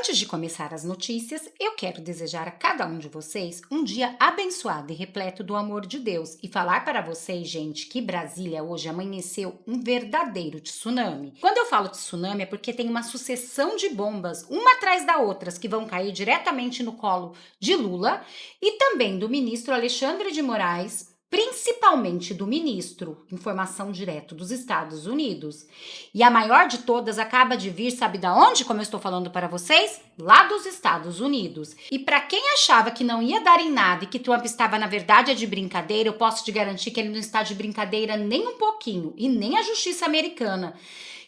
Antes de começar as notícias, eu quero desejar a cada um de vocês um dia abençoado e repleto do amor de Deus e falar para vocês, gente, que Brasília hoje amanheceu um verdadeiro tsunami. Quando eu falo tsunami é porque tem uma sucessão de bombas, uma atrás da outra, que vão cair diretamente no colo de Lula e também do ministro Alexandre de Moraes, principalmente do ministro, informação direto dos Estados Unidos. E a maior de todas acaba de vir, sabe da onde, como eu estou falando para vocês? Lá dos Estados Unidos. E para quem achava que não ia dar em nada e que Trump estava, na verdade, de brincadeira, eu posso te garantir que ele não está de brincadeira nem um pouquinho, e nem a justiça americana,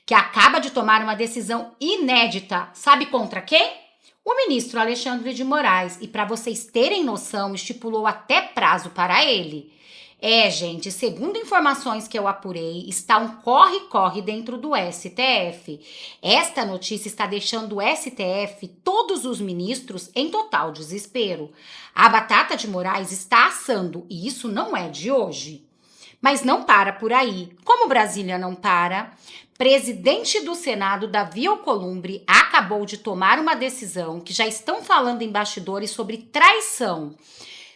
que acaba de tomar uma decisão inédita. Sabe contra quem? O ministro Alexandre de Moraes. E para vocês terem noção, estipulou até prazo para ele. Gente, segundo informações que eu apurei, está um corre-corre dentro do STF. Esta notícia está deixando o STF, todos os ministros, em total desespero. A batata de Moraes está assando, e isso não é de hoje. Mas não para por aí. Como Brasília não para, presidente do Senado, Davi Alcolumbre, acabou de tomar uma decisão que já estão falando em bastidores sobre traição.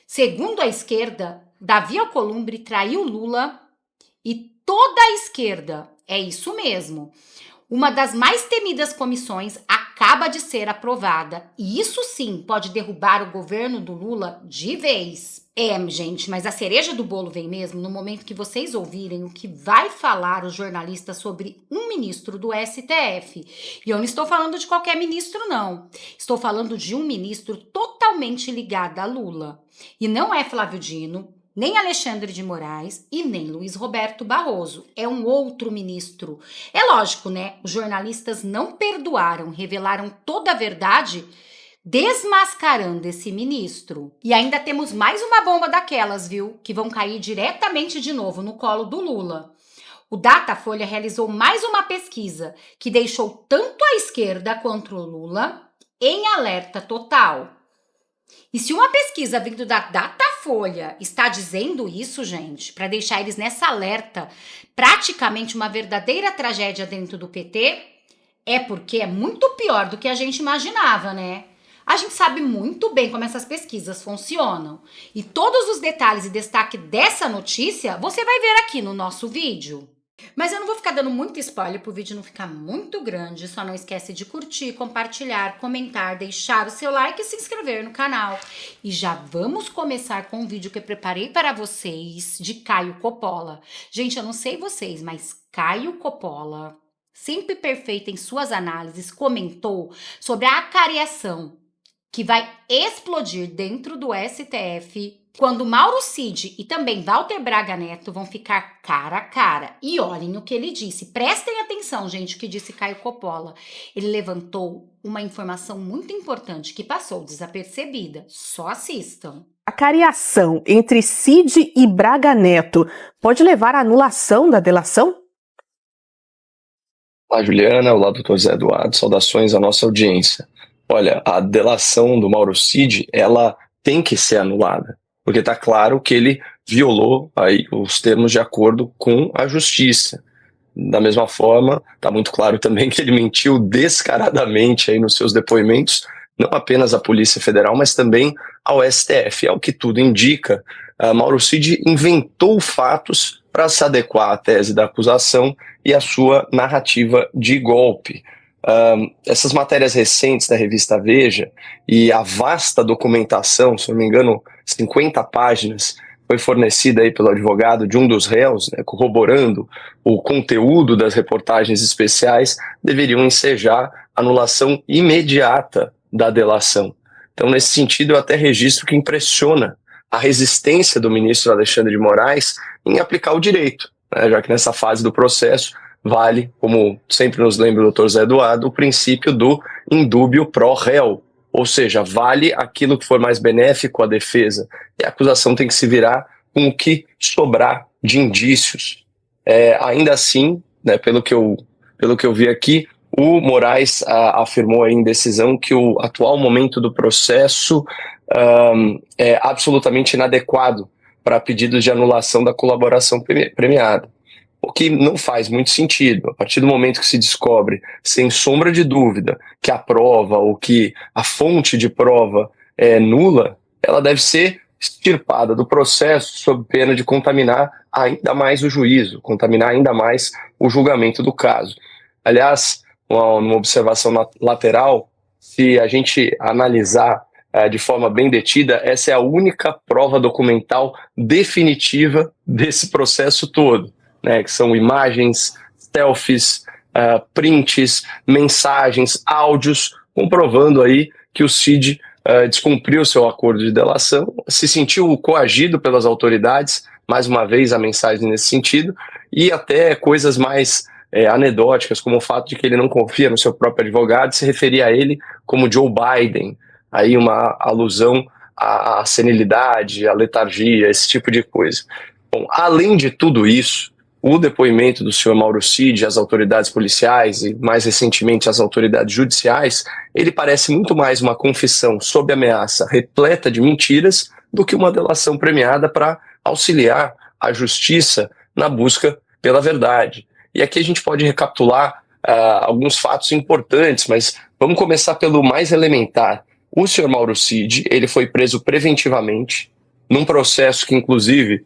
Segundo a esquerda, Davi Alcolumbre traiu Lula e toda a esquerda. É isso mesmo. Uma das mais temidas comissões acaba de ser aprovada. E isso sim pode derrubar o governo do Lula de vez. Gente, mas a cereja do bolo vem mesmo no momento que vocês ouvirem o que vai falar os jornalistas sobre um ministro do STF. E eu não estou falando de qualquer ministro, não. Estou falando de um ministro totalmente ligado a Lula. E não é Flávio Dino, nem Alexandre de Moraes e nem Luiz Roberto Barroso. É um outro ministro. É lógico, né? Os jornalistas não perdoaram, revelaram toda a verdade, desmascarando esse ministro. E ainda temos mais uma bomba daquelas, viu? Que vão cair diretamente de novo no colo do Lula. O Datafolha realizou mais uma pesquisa que deixou tanto a esquerda quanto o Lula em alerta total. E se uma pesquisa vindo da Datafolha está dizendo isso, gente, para deixar eles nessa alerta, praticamente uma verdadeira tragédia dentro do PT, é porque é muito pior do que a gente imaginava, né? A gente sabe muito bem como essas pesquisas funcionam. E todos os detalhes e destaque dessa notícia você vai ver aqui no nosso vídeo. Mas eu não vou ficar dando muito spoiler para o vídeo não ficar muito grande. Só não esquece de curtir, compartilhar, comentar, deixar o seu like e se inscrever no canal. E já vamos começar com um vídeo que eu preparei para vocês de Caio Coppola. Gente, eu não sei vocês, mas Caio Coppola, sempre perfeito em suas análises, comentou sobre a acariação que vai explodir dentro do STF quando Mauro Cid e também Walter Braga Neto vão ficar cara a cara. E olhem o que ele disse. Prestem atenção, gente, o que disse Caio Coppola. Ele levantou uma informação muito importante que passou desapercebida. Só assistam. A cariação entre Cid e Braga Neto pode levar à anulação da delação? Olá, Juliana. Olá, doutor Zé Eduardo. Saudações à nossa audiência. Olha, a delação do Mauro Cid, ela tem que ser anulada, porque está claro que ele violou aí os termos de acordo com a justiça. Da mesma forma, está muito claro também que ele mentiu descaradamente aí nos seus depoimentos, não apenas à Polícia Federal, mas também ao STF. Ao que tudo indica, Mauro Cid inventou fatos para se adequar à tese da acusação e à sua narrativa de golpe. Essas matérias recentes da revista Veja e a vasta documentação, se não me engano, 50 páginas, foi fornecida aí pelo advogado de um dos réus, né, corroborando o conteúdo das reportagens especiais, deveriam ensejar anulação imediata da delação. Então, nesse sentido, eu até registro que impressiona a resistência do ministro Alexandre de Moraes em aplicar o direito, né, já que nessa fase do processo vale, como sempre nos lembra o doutor Zé Eduardo, o princípio do indúbio pro réu, ou seja, vale aquilo que for mais benéfico à defesa, e a acusação tem que se virar com o que sobrar de indícios. Ainda assim, né, pelo que eu vi aqui, o Moraes afirmou aí em decisão que o atual momento do processo é absolutamente inadequado para pedidos de anulação da colaboração premiada. o que não faz muito sentido. A partir do momento que se descobre, sem sombra de dúvida, que a prova ou que a fonte de prova é nula, ela deve ser extirpada do processo sob pena de contaminar ainda mais o juízo, contaminar ainda mais o julgamento do caso. Aliás, uma observação lateral, se a gente analisar de forma bem detida, essa é a única prova documental definitiva desse processo todo, né, que são imagens, selfies, prints, mensagens, áudios, comprovando aí que o Cid descumpriu seu acordo de delação, se sentiu coagido pelas autoridades, mais uma vez a mensagem nesse sentido, e até coisas mais anedóticas, como o fato de que ele não confia no seu próprio advogado, se referia a ele como Joe Biden, aí uma alusão à senilidade, à letargia, esse tipo de coisa. Bom, além de tudo isso, o depoimento do senhor Mauro Cid às autoridades policiais e, mais recentemente, às autoridades judiciais, ele parece muito mais uma confissão sob ameaça repleta de mentiras do que uma delação premiada para auxiliar a justiça na busca pela verdade. E aqui a gente pode recapitular alguns fatos importantes, mas vamos começar pelo mais elementar. O senhor Mauro Cid, ele foi preso preventivamente, num processo que, inclusive,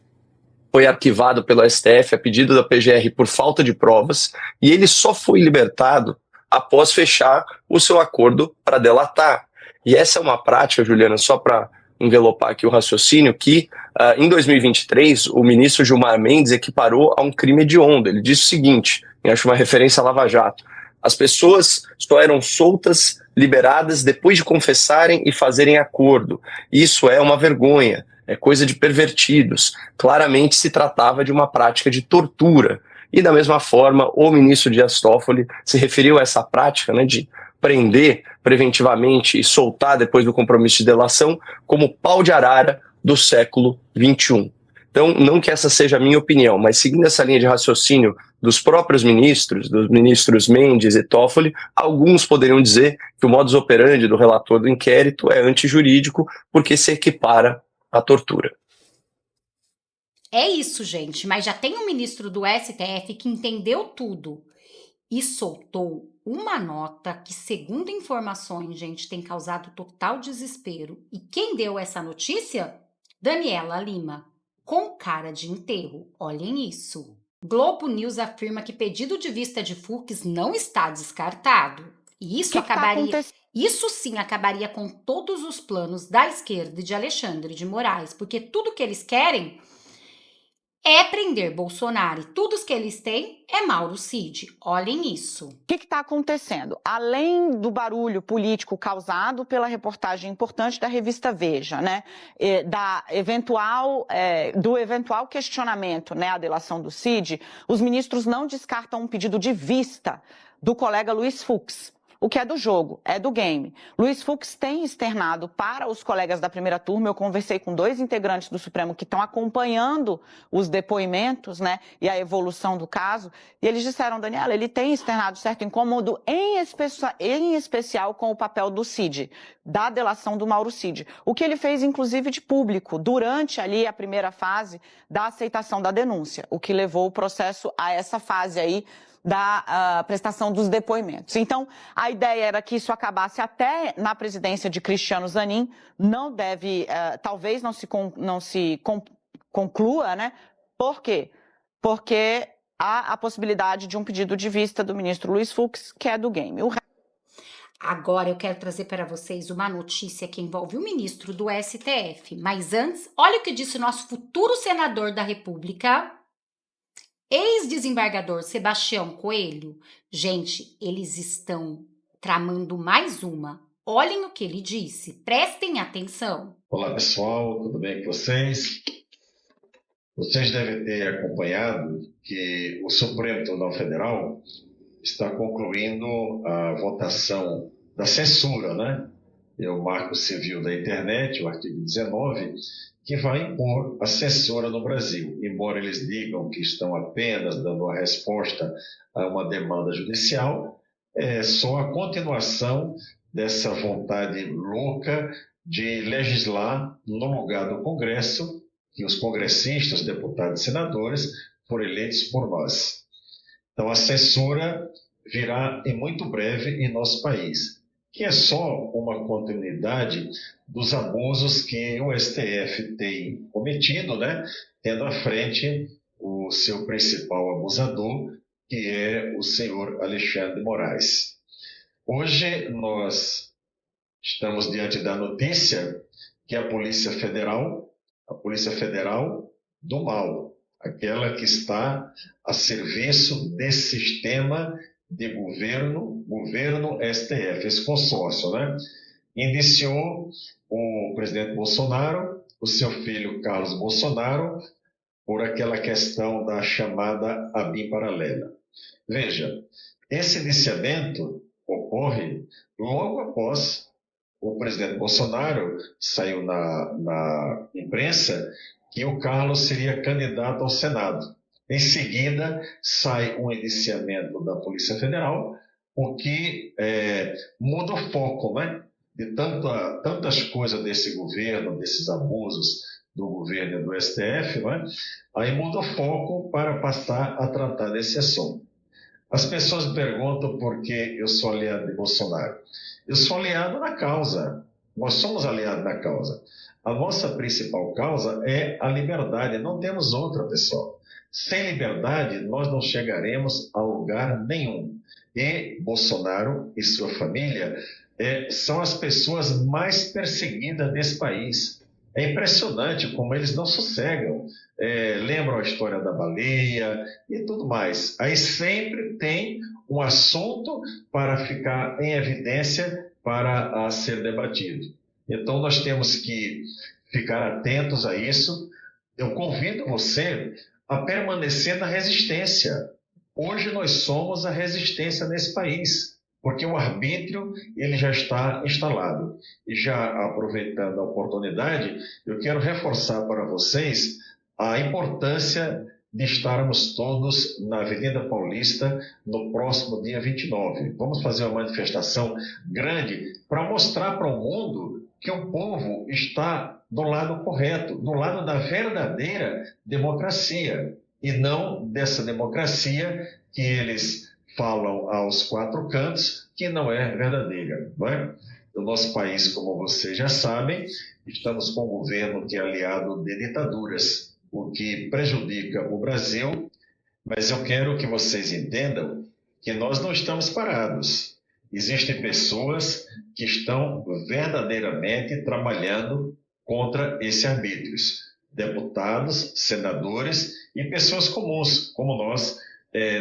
foi arquivado pelo STF a pedido da PGR por falta de provas, e ele só foi libertado após fechar o seu acordo para delatar. E essa é uma prática, Juliana, só para envelopar aqui o raciocínio, que em 2023 o ministro Gilmar Mendes equiparou a um crime hediondo. Ele disse o seguinte, eu acho uma referência à Lava Jato: as pessoas só eram soltas, liberadas depois de confessarem e fazerem acordo. Isso é uma vergonha, é coisa de pervertidos. Claramente se tratava de uma prática de tortura. E da mesma forma, o ministro Dias Toffoli se referiu a essa prática, né, de prender preventivamente e soltar depois do compromisso de delação como pau de arara do século XXI. Então, não que essa seja a minha opinião, mas seguindo essa linha de raciocínio dos próprios ministros, dos ministros Mendes e Toffoli, alguns poderiam dizer que o modus operandi do relator do inquérito é antijurídico porque se equipara à tortura. É isso, gente, mas já tem um ministro do STF que entendeu tudo e soltou uma nota que, segundo informações, gente, tem causado total desespero. E quem deu essa notícia? Daniela Lima, com cara de enterro. Olhem isso. Globo News afirma que pedido de vista de Fux não está descartado. E isso isso sim acabaria com todos os planos da esquerda e de Alexandre de Moraes, porque tudo que eles querem é prender Bolsonaro, e tudo que eles têm é Mauro Cid. Olhem isso. O que está acontecendo? Além do barulho político causado pela reportagem importante da revista Veja, né, do eventual questionamento, né, à delação do Cid, os ministros não descartam um pedido de vista do colega Luiz Fux. O que é do jogo, é do game. Luiz Fux tem externado para os colegas da primeira turma, eu conversei com 2 integrantes do Supremo que estão acompanhando os depoimentos, né, e a evolução do caso, e eles disseram, Daniela, ele tem externado certo incômodo, em especial com o papel do Cid, da delação do Mauro Cid. O que ele fez, inclusive, de público, durante ali a primeira fase da aceitação da denúncia, o que levou o processo a essa fase aí, da prestação dos depoimentos. Então, a ideia era que isso acabasse até na presidência de Cristiano Zanin, não deve, talvez não se conclua, né? Por quê? Porque há a possibilidade de um pedido de vista do ministro Luiz Fux, que é do game. Agora eu quero trazer para vocês uma notícia que envolve o ministro do STF. Mas antes, olha o que disse o nosso futuro senador da República, ex-desembargador Sebastião Coelho. Gente, eles estão tramando mais uma. Olhem o que ele disse, prestem atenção. Olá pessoal, tudo bem com vocês? Vocês devem ter acompanhado que o Supremo Tribunal Federal está concluindo a votação da censura, né? É o Marco Civil da Internet, o artigo 19, que vai impor a censura no Brasil. Embora eles digam que estão apenas dando a resposta a uma demanda judicial, é só a continuação dessa vontade louca de legislar no lugar do Congresso, que os congressistas, deputados e senadores foram eleitos por nós. Então, a censura virá em muito breve em nosso país, que é só uma continuidade dos abusos que o STF tem cometido, né? Tendo à frente o seu principal abusador, que é o senhor Alexandre de Moraes. Hoje nós estamos diante da notícia que a Polícia Federal do mal, aquela que está a serviço desse sistema de governo STF, esse consórcio, né? Indiciou o presidente Bolsonaro, o seu filho Carlos Bolsonaro, por aquela questão da chamada ABIN paralela. Veja, esse indiciamento ocorre logo após o presidente Bolsonaro saiu na imprensa que o Carlos seria candidato ao Senado. Em seguida, sai um indiciamento da Polícia Federal, o que muda o foco, né? De tantas coisas desse governo, desses abusos do governo e do STF, né? Aí muda o foco para passar a tratar desse assunto. As pessoas me perguntam por que eu sou aliado de Bolsonaro. Eu sou aliado na causa. Nós somos aliados na causa. A nossa principal causa é a liberdade. Não temos outra, pessoal. Sem liberdade, nós não chegaremos a lugar nenhum. E Bolsonaro e sua família são as pessoas mais perseguidas desse país. É impressionante como eles não sossegam. Lembram a história da baleia e tudo mais. Aí sempre tem um assunto para ficar em evidência para ser debatido. Então nós temos que ficar atentos a isso. Eu convido você a permanecer na resistência. Hoje nós somos a resistência nesse país, porque o arbítrio ele já está instalado. E já aproveitando a oportunidade, eu quero reforçar para vocês a importância de estarmos todos na Avenida Paulista no próximo dia 29. Vamos fazer uma manifestação grande para mostrar para o mundo que o povo está do lado correto, do lado da verdadeira democracia, e não dessa democracia que eles falam aos quatro cantos, que não é verdadeira. Não é? No nosso país, como vocês já sabem, estamos com um governo que é aliado de ditaduras, o que prejudica o Brasil, mas eu quero que vocês entendam que nós não estamos parados. Existem pessoas que estão verdadeiramente trabalhando contra esses arbítrios. Deputados, senadores e pessoas comuns, como nós,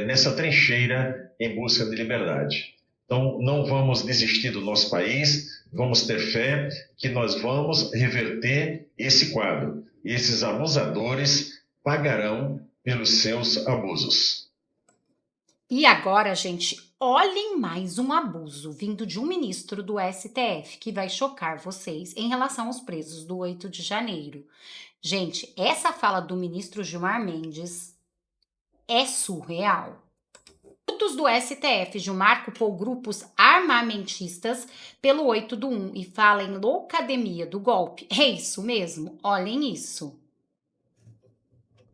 nessa trincheira em busca de liberdade. Então, não vamos desistir do nosso país, vamos ter fé que nós vamos reverter esse quadro. Esses abusadores pagarão pelos seus abusos. E agora, gente, olhem mais um abuso vindo de um ministro do STF que vai chocar vocês em relação aos presos do 8 de janeiro. Gente, essa fala do ministro Gilmar Mendes é surreal. Minutos do STF, Gilmar culpou grupos armamentistas pelo 8/1 e fala em loucademia do golpe. É isso mesmo? Olhem isso.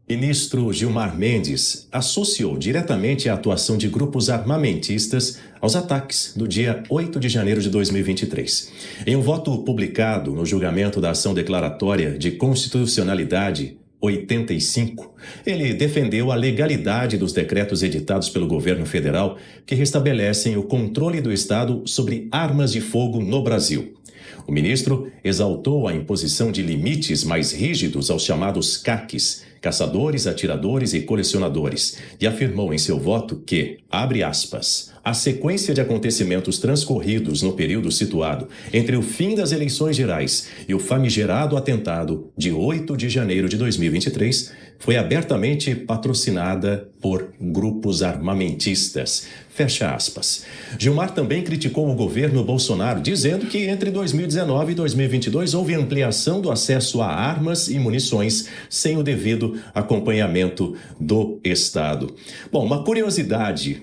Ministro Gilmar Mendes associou diretamente a atuação de grupos armamentistas aos ataques do dia 8 de janeiro de 2023. Em um voto publicado no julgamento da ação declaratória de constitucionalidade 85, ele defendeu a legalidade dos decretos editados pelo governo federal que restabelecem o controle do Estado sobre armas de fogo no Brasil. O ministro exaltou a imposição de limites mais rígidos aos chamados CACs, caçadores, atiradores e colecionadores, e afirmou em seu voto que, abre aspas, a sequência de acontecimentos transcorridos no período situado entre o fim das eleições gerais e o famigerado atentado de 8 de janeiro de 2023 foi abertamente patrocinada por grupos armamentistas. Fecha aspas. Gilmar também criticou o governo Bolsonaro, dizendo que entre 2019 e 2022 houve ampliação do acesso a armas e munições sem o devido acompanhamento do Estado. Bom, uma curiosidade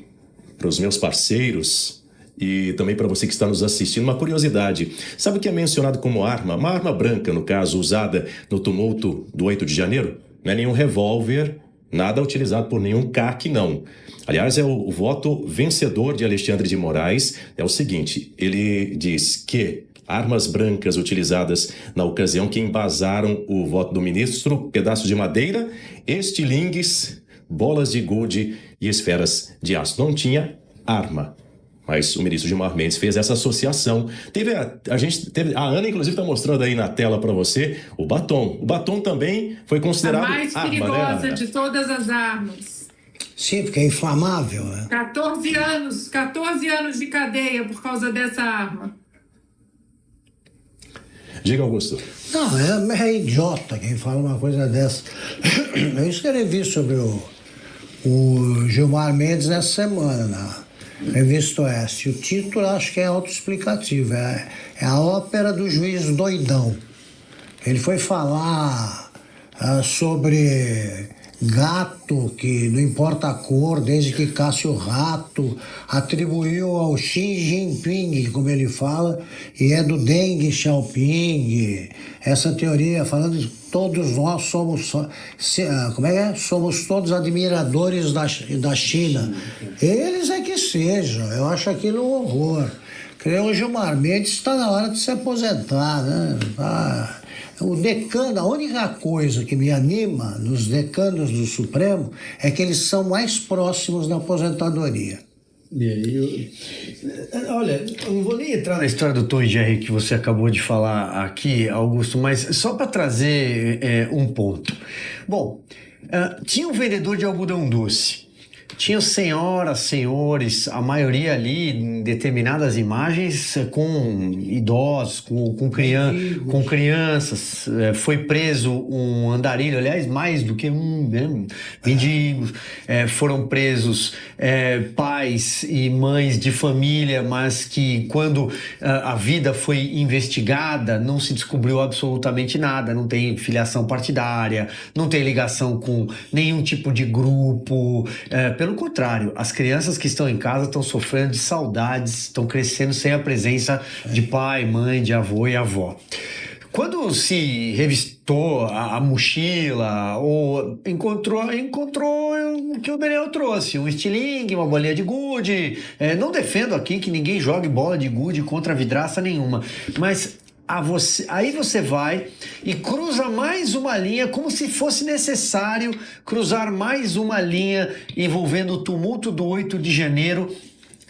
para os meus parceiros e também para você que está nos assistindo, uma curiosidade. Sabe o que é mencionado como arma? Uma arma branca, no caso, usada no tumulto do 8 de janeiro? Não é nenhum revólver Nada utilizado por nenhum CAC, não. Aliás, o voto vencedor de Alexandre de Moraes é o seguinte: ele diz que armas brancas utilizadas na ocasião que embasaram o voto do ministro, pedaços de madeira, estilingues, bolas de gude e esferas de aço. Não tinha arma. Mas o ministro Gilmar Mendes fez essa associação. A Ana, inclusive, está mostrando aí na tela para você o batom. O batom também foi considerado A mais arma, perigosa né, de todas as armas. Sim, porque é inflamável, né? 14 anos de cadeia por causa dessa arma. Diga, Augusto. Não, é idiota quem fala uma coisa dessa. Eu escrevi sobre o Gilmar Mendes nessa semana, na Revista Oeste. O título acho que é autoexplicativo, é a ópera do juiz doidão. Ele foi falar sobre gato, que não importa a cor, desde que casse o rato, atribuiu ao Xi Jinping, como ele fala, e é do Deng Xiaoping. Essa teoria falando de todos nós somos, somos todos admiradores da China. Eles é que sejam, eu acho aquilo um horror. Creio que o Gilmar Mendes está na hora de se aposentar, né? O decano, a única coisa que me anima nos decanos do Supremo é que eles são mais próximos da aposentadoria. Olha, eu não vou nem entrar na história do Tom e Jerry que você acabou de falar aqui, Augusto, mas só para trazer um ponto. Bom, tinha um vendedor de algodão doce. Tinha senhoras, senhores, a maioria ali em determinadas imagens com idosos, com crianças. Foi preso um andarilho, aliás, mais do que um, né? Mendigos. Foram presos pais e mães de família, mas que quando a vida foi investigada não se descobriu absolutamente nada. Não tem filiação partidária, não tem ligação com nenhum tipo de grupo. Pelo contrário, as crianças que estão em casa estão sofrendo de saudades, estão crescendo sem a presença de pai, mãe, de avô e avó. Quando se revistou a mochila, ou encontrou o que o Daniel trouxe, um estilingue, uma bolinha de gude. Não defendo aqui que ninguém jogue bola de gude contra vidraça nenhuma, mas aí você vai e cruza mais uma linha, como se fosse necessário cruzar mais uma linha envolvendo o tumulto do 8 de janeiro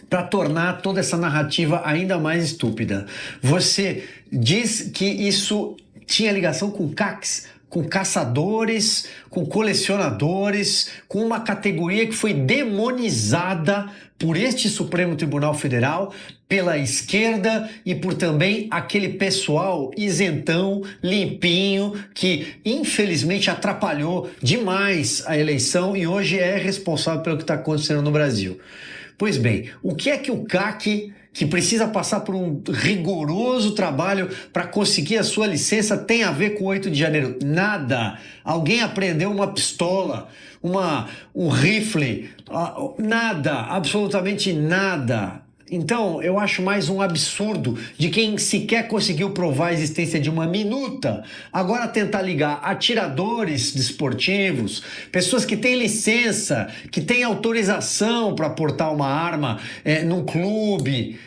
para tornar toda essa narrativa ainda mais estúpida. Você diz que isso tinha ligação com CACs, com caçadores, com colecionadores, com uma categoria que foi demonizada por este Supremo Tribunal Federal, pela esquerda e por também aquele pessoal isentão, limpinho, que infelizmente atrapalhou demais a eleição e hoje é responsável pelo que está acontecendo no Brasil. Pois bem, o que é que o CAC, que precisa passar por um rigoroso trabalho para conseguir a sua licença, tem a ver com o 8 de janeiro? Nada. Alguém aprendeu uma pistola, um rifle, nada, absolutamente nada. Então, eu acho mais um absurdo de quem sequer conseguiu provar a existência de uma minuta, agora tentar ligar atiradores desportivos, pessoas que têm licença, que têm autorização para portar uma arma num clube.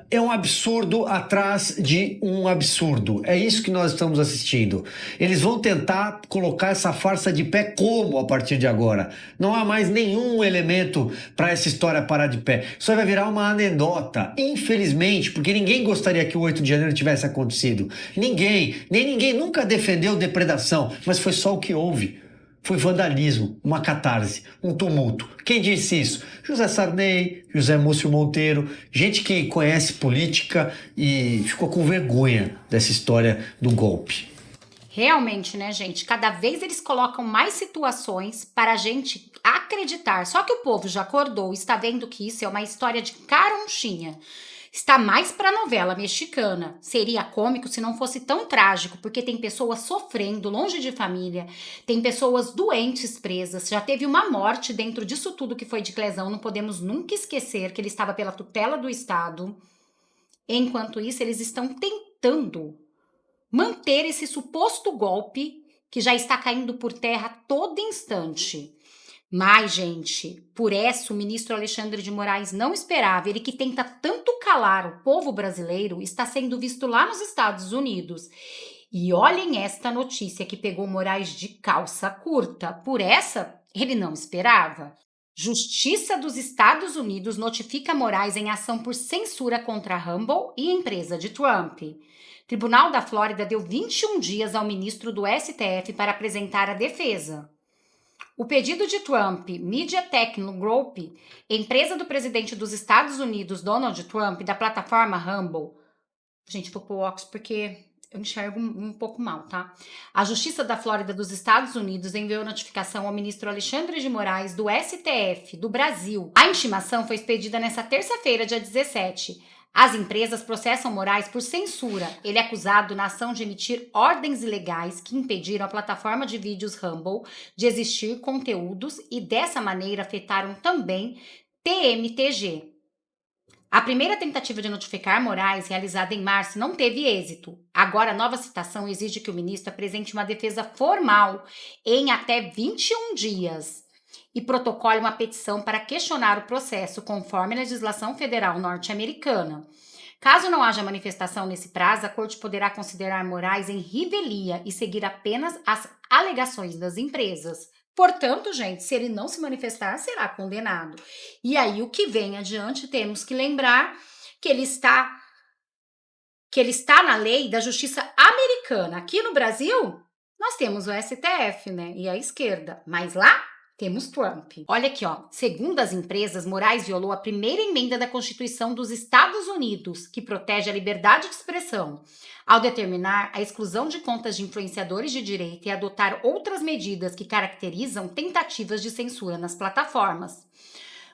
É um absurdo atrás de um absurdo. É isso que nós estamos assistindo. Eles vão tentar colocar essa farsa de pé como a partir de agora? Não há mais nenhum elemento para essa história parar de pé. Isso vai virar uma anedota, infelizmente, porque ninguém gostaria que o 8 de janeiro tivesse acontecido. Ninguém, nem ninguém nunca defendeu depredação, mas foi só o que houve. Foi vandalismo, uma catarse, um tumulto. Quem disse isso? José Sarney, José Múcio Monteiro, gente que conhece política e ficou com vergonha dessa história do golpe. Realmente, né, gente? Cada vez eles colocam mais situações para a gente acreditar. Só que o povo já acordou, está vendo que isso é uma história de caronchinha. Está mais para novela mexicana. Seria cômico se não fosse tão trágico, porque tem pessoas sofrendo, longe de família, tem pessoas doentes presas, já teve uma morte dentro disso tudo que foi de Clezão, não podemos nunca esquecer que ele estava pela tutela do Estado. Enquanto isso, eles estão tentando manter esse suposto golpe que já está caindo por terra a todo instante. Mas, gente, por essa o ministro Alexandre de Moraes não esperava. Ele que tenta tanto calar o povo brasileiro está sendo visto lá nos Estados Unidos. E olhem esta notícia que pegou Moraes de calça curta. Por essa, ele não esperava. Justiça dos Estados Unidos notifica Moraes em ação por censura contra Rumble e empresa de Trump. Tribunal da Flórida deu 21 dias ao ministro do STF para apresentar a defesa. O pedido de Trump, Media Techno Group, empresa do presidente dos Estados Unidos, Donald Trump, da plataforma Rumble. Gente, vou pôr óculos porque eu enxergo um pouco mal, tá? A Justiça da Flórida dos Estados Unidos enviou notificação ao ministro Alexandre de Moraes, do STF, do Brasil. A intimação foi expedida nesta terça-feira, dia 17. As empresas processam Moraes por censura. Ele é acusado na ação de emitir ordens ilegais que impediram a plataforma de vídeos Rumble de existir conteúdos e dessa maneira afetaram também TMTG. A primeira tentativa de notificar Moraes, realizada em março, não teve êxito. Agora, a nova citação exige que o ministro apresente uma defesa formal em até 21 dias e protocole uma petição para questionar o processo conforme a legislação federal norte-americana. Caso não haja manifestação nesse prazo, a corte poderá considerar Moraes em revelia e seguir apenas as alegações das empresas. Portanto, gente, se ele não se manifestar, será condenado. E aí, o que vem adiante, temos que lembrar que ele está na lei da justiça americana. Aqui no Brasil, nós temos o STF, né? E a esquerda. Mas lá, temos Trump. Olha aqui, ó. Segundo as empresas, Moraes violou a primeira emenda da Constituição dos Estados Unidos, que protege a liberdade de expressão, ao determinar a exclusão de contas de influenciadores de direita e adotar outras medidas que caracterizam tentativas de censura nas plataformas.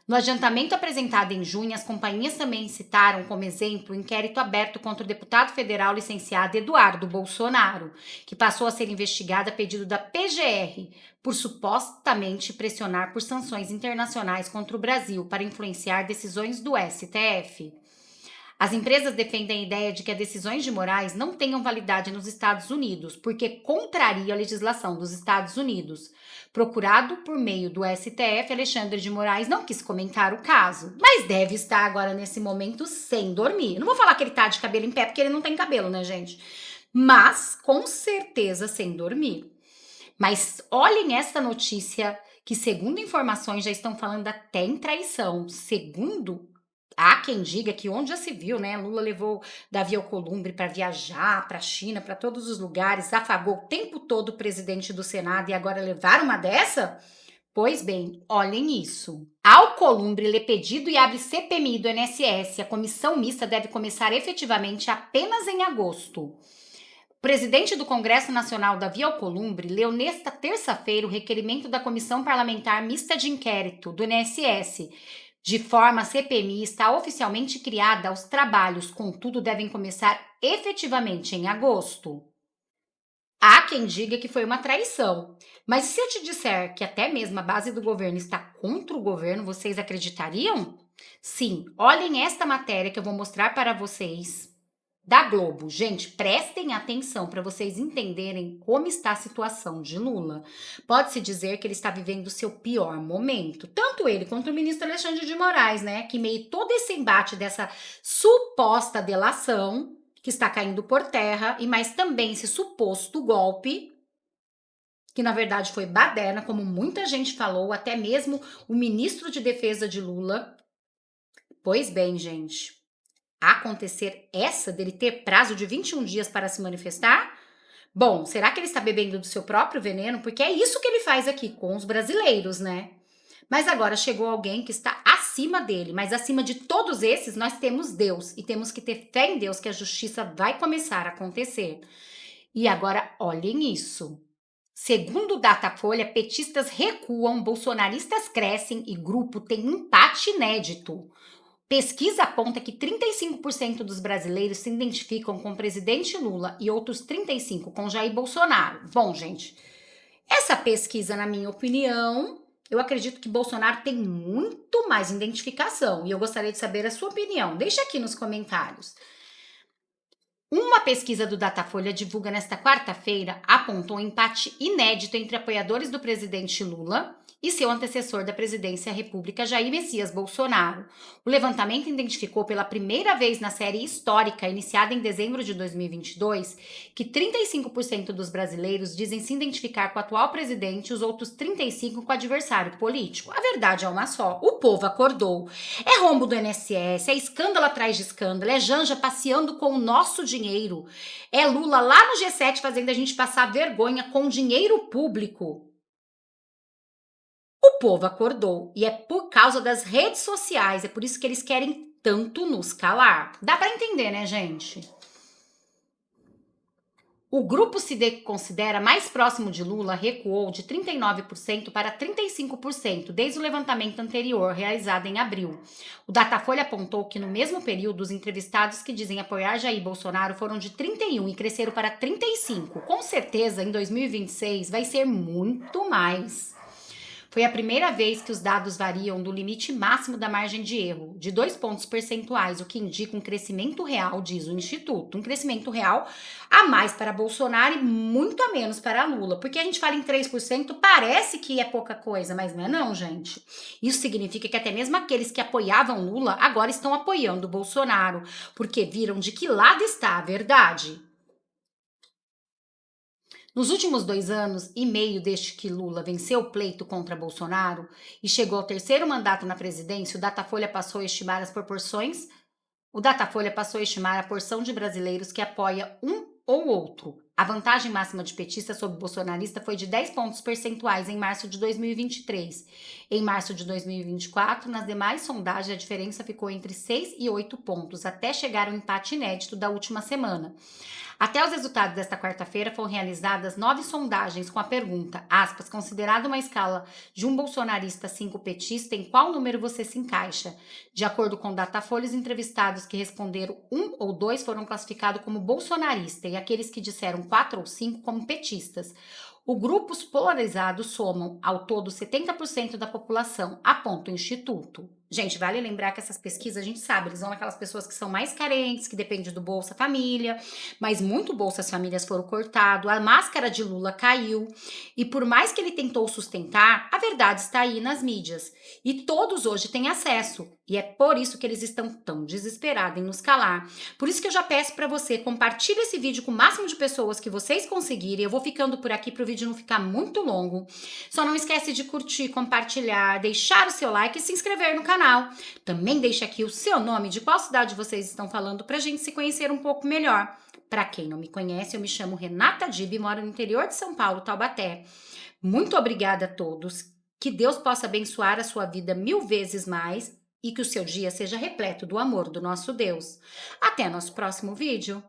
No adiantamento apresentado em junho, as companhias também citaram como exemplo o inquérito aberto contra o deputado federal licenciado Eduardo Bolsonaro, que passou a ser investigado a pedido da PGR por supostamente pressionar por sanções internacionais contra o Brasil para influenciar decisões do STF. As empresas defendem a ideia de que as decisões de Moraes não tenham validade nos Estados Unidos, porque contraria a legislação dos Estados Unidos. Procurado por meio do STF, Alexandre de Moraes não quis comentar o caso, mas deve estar agora nesse momento sem dormir. Não vou falar que ele tá de cabelo em pé, porque ele não tem cabelo, né, gente? Mas, com certeza, sem dormir. Mas olhem essa notícia, que segundo informações já estão falando até em traição. Segundo, há quem diga que onde já se viu, né? Lula levou Davi Alcolumbre para viajar para a China, para todos os lugares, afagou o tempo todo o presidente do Senado e agora levar uma dessa? Pois bem, olhem isso. Alcolumbre lê pedido e abre CPMI do INSS. A comissão mista deve começar efetivamente apenas em agosto. O presidente do Congresso Nacional, Davi Alcolumbre, leu nesta terça-feira o requerimento da Comissão Parlamentar Mista de Inquérito do INSS. De forma, a CPMI está oficialmente criada aos trabalhos, contudo, devem começar efetivamente em agosto. Há quem diga que foi uma traição, mas se eu te disser que até mesmo a base do governo está contra o governo, vocês acreditariam? Sim, olhem esta matéria que eu vou mostrar para vocês da Globo. Gente, prestem atenção para vocês entenderem como está a situação de Lula. Pode-se dizer que ele está vivendo o seu pior momento. Tanto ele quanto o ministro Alexandre de Moraes, né? Que meio todo esse embate dessa suposta delação que está caindo por terra, e mais também esse suposto golpe, que na verdade foi baderna, como muita gente falou, até mesmo o ministro de Defesa de Lula. Pois bem, gente, acontecer essa dele ter prazo de 21 dias para se manifestar? Bom, será que ele está bebendo do seu próprio veneno? Porque é isso que ele faz aqui com os brasileiros, né? Mas agora chegou alguém que está acima dele, mas acima de todos esses nós temos Deus e temos que ter fé em Deus que a justiça vai começar a acontecer. E agora olhem isso. Segundo o Datafolha, petistas recuam, bolsonaristas crescem e grupo tem empate inédito. Pesquisa aponta que 35% dos brasileiros se identificam com o presidente Lula e outros 35% com Jair Bolsonaro. Bom, gente, essa pesquisa, na minha opinião, eu acredito que Bolsonaro tem muito mais identificação e eu gostaria de saber a sua opinião. Deixa aqui nos comentários. Uma pesquisa do Datafolha divulga nesta quarta-feira apontou um empate inédito entre apoiadores do presidente Lula e seu antecessor da presidência, a República, Jair Messias Bolsonaro. O levantamento identificou pela primeira vez na série histórica, iniciada em dezembro de 2022, que 35% dos brasileiros dizem se identificar com o atual presidente e os outros 35% com o adversário político. A verdade é uma só: o povo acordou. É rombo do INSS, é escândalo atrás de escândalo, é Janja passeando com o nosso dinheiro, é Lula lá no G7 fazendo a gente passar vergonha com dinheiro público. O povo acordou e é por causa das redes sociais, é por isso que eles querem tanto nos calar. Dá pra entender, né, gente? O grupo que considera mais próximo de Lula recuou de 39% para 35% desde o levantamento anterior, realizado em abril. O Datafolha apontou que no mesmo período, os entrevistados que dizem apoiar Jair Bolsonaro foram de 31% e cresceram para 35%. Com certeza, em 2026 vai ser muito mais. Foi a primeira vez que os dados variam do limite máximo da margem de erro, de 2 pontos percentuais, o que indica um crescimento real, diz o Instituto. Um crescimento real a mais para Bolsonaro e muito a menos para Lula. Porque a gente fala em 3%, parece que é pouca coisa, mas não é não, gente. Isso significa que até mesmo aqueles que apoiavam Lula agora estão apoiando Bolsonaro, porque viram de que lado está a verdade. Nos últimos 2 anos e meio desde que Lula venceu o pleito contra Bolsonaro e chegou ao 3º mandato na presidência, o Datafolha passou a estimar a porção de brasileiros que apoia um ou outro. A vantagem máxima de petista sobre bolsonarista foi de 10 pontos percentuais em março de 2023. Em março de 2024, nas demais sondagens, a diferença ficou entre 6 e 8 pontos, até chegar ao empate inédito da última semana. Até os resultados desta quarta-feira foram realizadas 9 sondagens com a pergunta, aspas, considerado uma escala de um bolsonarista 5 petista, em qual número você se encaixa? De acordo com o Datafolha, os entrevistados que responderam 1 ou 2 foram classificados como bolsonarista e aqueles que disseram 4 ou 5 como petistas. Os grupos polarizados somam, ao todo, 70% da população, aponta o Instituto. Gente, vale lembrar que essas pesquisas, a gente sabe, eles vão naquelas pessoas que são mais carentes, que dependem do Bolsa Família, mas muito Bolsas Famílias foram cortados, a máscara de Lula caiu, e por mais que ele tentou sustentar, a verdade está aí nas mídias. E todos hoje têm acesso, e é por isso que eles estão tão desesperados em nos calar. Por isso que eu já peço para você, compartilhe esse vídeo com o máximo de pessoas que vocês conseguirem. Eu vou ficando por aqui para o vídeo não ficar muito longo. Só não esquece de curtir, compartilhar, deixar o seu like e se inscrever no canal. Também deixa aqui o seu nome, de qual cidade vocês estão falando, para a gente se conhecer um pouco melhor. Para quem não me conhece, eu me chamo Renata Dib e moro no interior de São Paulo, Taubaté. Muito obrigada a todos. Que Deus possa abençoar a sua vida 1000 vezes mais e que o seu dia seja repleto do amor do nosso Deus. Até nosso próximo vídeo.